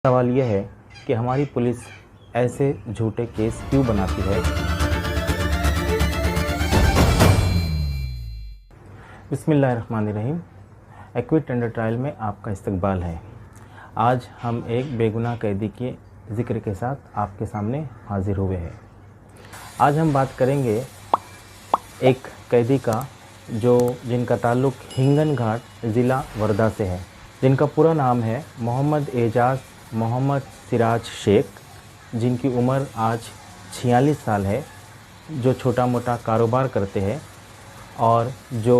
सवाल यह है कि हमारी पुलिस ऐसे झूठे केस क्यों बनाती है। बिस्मिल्लाहिर्रहमानिर्रहीम। एक्विट अंडर ट्रायल में आपका इस्तकबाल है। आज हम एक बेगुनाह कैदी के ज़िक्र के साथ आपके सामने हाजिर हुए हैं। आज हम बात करेंगे एक कैदी का जिनका ताल्लुक़ हिंगन घाट ज़िला वर्धा से है, जिनका पूरा नाम है मोहम्मद एजाज़ मोहम्मद सिराज शेख, जिनकी उम्र आज 46 साल है, जो छोटा मोटा कारोबार करते हैं और जो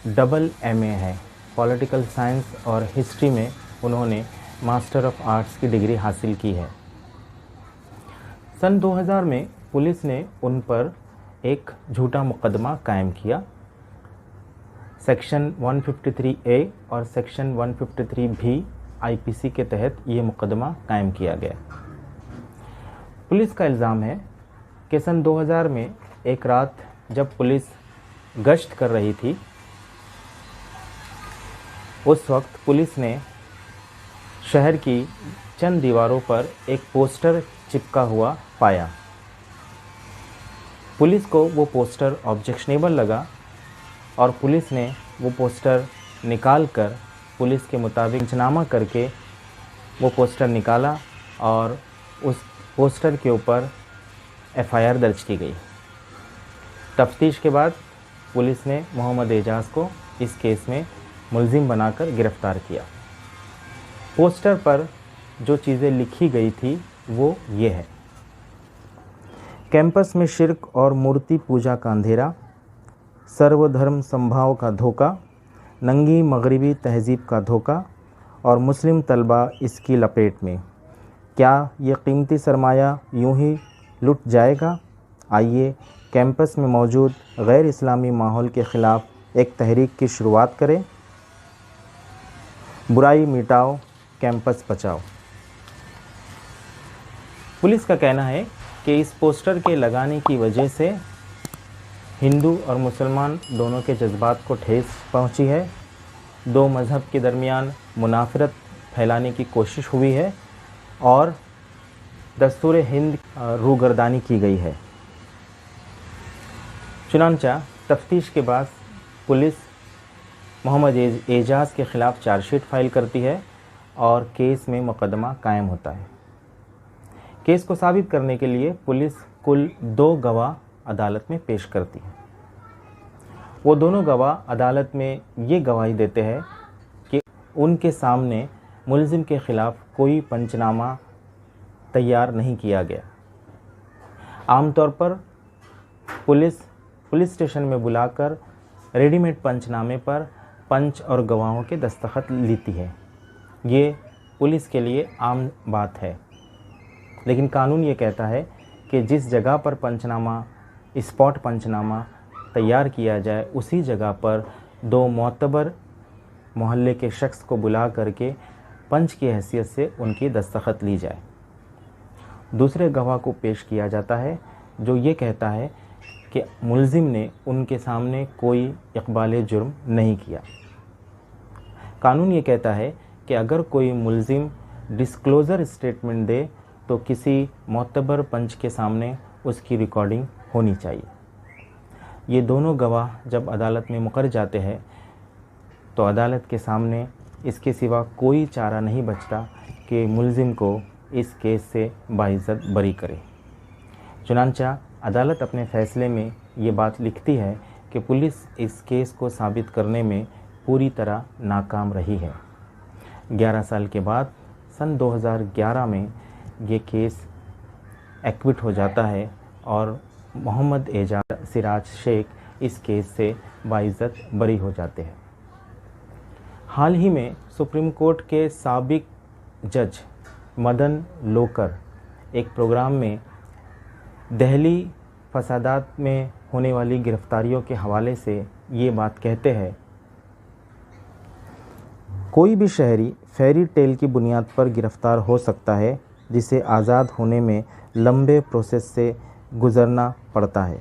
डबल MA है, पॉलिटिकल साइंस और हिस्ट्री में उन्होंने मास्टर ऑफ आर्ट्स की डिग्री हासिल की है। सन 2000 में पुलिस ने उन पर एक झूठा मुकदमा कायम किया। सेक्शन 153A और सेक्शन 153B IPC के तहत ये मुकदमा कायम किया गया। पुलिस का इल्ज़ाम है कि सन 2000 में एक रात जब पुलिस गश्त कर रही थी, उस वक्त पुलिस ने शहर की चंद दीवारों पर एक पोस्टर चिपका हुआ पाया। पुलिस को वो पोस्टर ऑब्जेक्शनेबल लगा और पुलिस ने वो पोस्टर निकाल कर पुलिस के मुताबिक पंचनामा करके वो पोस्टर निकाला और उस पोस्टर के ऊपर FIR दर्ज की गई। तफ्तीश के बाद पुलिस ने मोहम्मद एजाज़ को इस केस में मुल्ज़िम बनाकर गिरफ़्तार किया। पोस्टर पर जो चीज़ें लिखी गई थी वो ये है: कैंपस में शिर्क और मूर्ति पूजा का अंधेरा, सर्वधर्म संभाव का धोखा, नंगी मगरिबी तहज़ीब का धोखा और मुस्लिम तलबा इसकी लपेट में। क्या ये कीमती सरमाया यूं ही लुट जाएगा? आइए कैंपस में मौजूद गैर इस्लामी माहौल के ख़िलाफ़ एक तहरीक की शुरुआत करें। बुराई मिटाओ, कैंपस बचाओ। पुलिस का कहना है कि इस पोस्टर के लगाने की वजह से हिंदू और मुसलमान दोनों के जज्बात को ठेस पहुंची है। दो मज़हब के दरमियान मुनाफरत फैलाने की कोशिश हुई है और दस्तूर हिंद रूगर्दानी की गई है। चुनांचा तफ्तीश के बाद पुलिस मोहम्मद एजाज़ के ख़िलाफ़ चार्जशीट फाइल करती है और केस में मुकदमा कायम होता है। केस को साबित करने के लिए पुलिस कुल 2 गवाह अदालत में पेश करती है। वो दोनों गवाह अदालत में ये गवाही देते हैं कि उनके सामने मुल्ज़िम के ख़िलाफ़ कोई पंचनामा तैयार नहीं किया गया। आमतौर पर पुलिस स्टेशन में बुलाकर रेडीमेड पंचनामे पर पंच और गवाहों के दस्तखत लेती है। ये पुलिस के लिए आम बात है, लेकिन कानून ये कहता है कि जिस जगह पर पंचनामा स्पॉट पंचनामा तैयार किया जाए, उसी जगह पर 2 मोतबर मोहल्ले के शख्स को बुला करके पंच की हैसियत से उनकी दस्तखत ली जाए। दूसरे गवाह को पेश किया जाता है जो ये कहता है कि मुल्ज़िम ने उनके सामने कोई इक़बाल जुर्म नहीं किया। कानून ये कहता है कि अगर कोई मुल्ज़िम डिस्क्लोज़र स्टेटमेंट दे तो किसी मोतबर पंच के सामने उसकी रिकॉर्डिंग होनी चाहिए। ये दोनों गवाह जब अदालत में मुकर जाते हैं तो अदालत के सामने इसके सिवा कोई चारा नहीं बचता कि मुल्ज़िम को इस केस से बाइज़्ज़त बरी करे। चुनांचा अदालत अपने फ़ैसले में ये बात लिखती है कि पुलिस इस केस को साबित करने में पूरी तरह नाकाम रही है। 11 साल के बाद सन 2011 में ये केस एक्विट हो जाता है और मोहम्मद एजाज़ सिराज शेख इस केस से बाइज़्ज़त बरी हो जाते हैं। हाल ही में सुप्रीम कोर्ट के साबिक जज मदन लोकर एक प्रोग्राम में दहली फसादात में होने वाली गिरफ्तारियों के हवाले से ये बात कहते हैं: कोई भी शहरी फेरी टेल की बुनियाद पर गिरफ़्तार हो सकता है, जिसे आज़ाद होने में लंबे प्रोसेस से गुज़रना पड़ता है।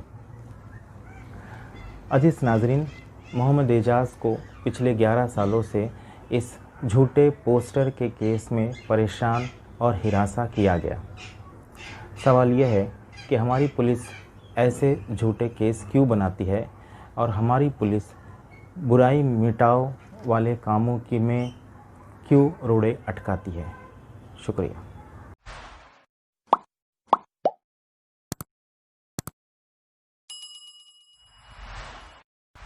अज़ीज़ नाज़रीन, मोहम्मद एजाज़ को पिछले 11 सालों से इस झूठे पोस्टर के केस में परेशान और हिरासा किया गया। सवाल यह है कि हमारी पुलिस ऐसे झूठे केस क्यों बनाती है और हमारी पुलिस बुराई मिटाओ वाले कामों की में क्यों रोड़े अटकाती है। शुक्रिया।